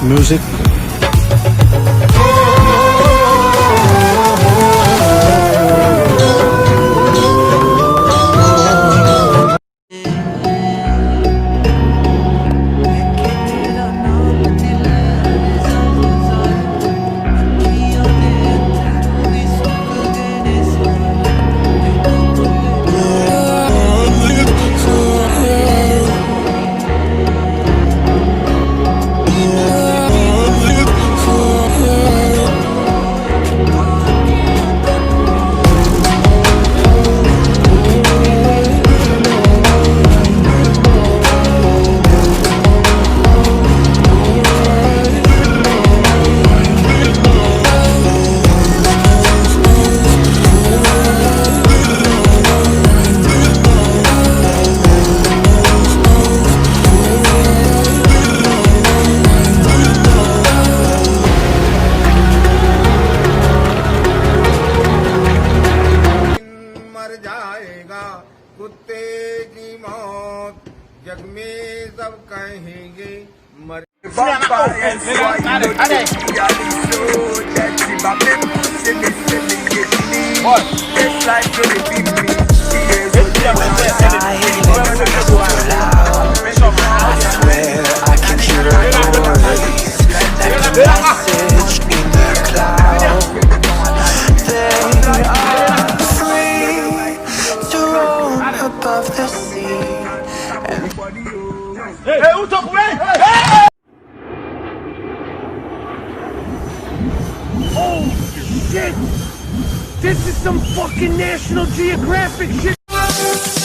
music. मर जाएगा कुत्ते की मौत जग में सब कहेंगे मर above the sea. Hey, who took away? Hey! Oh shit! This is some fucking National Geographic shit!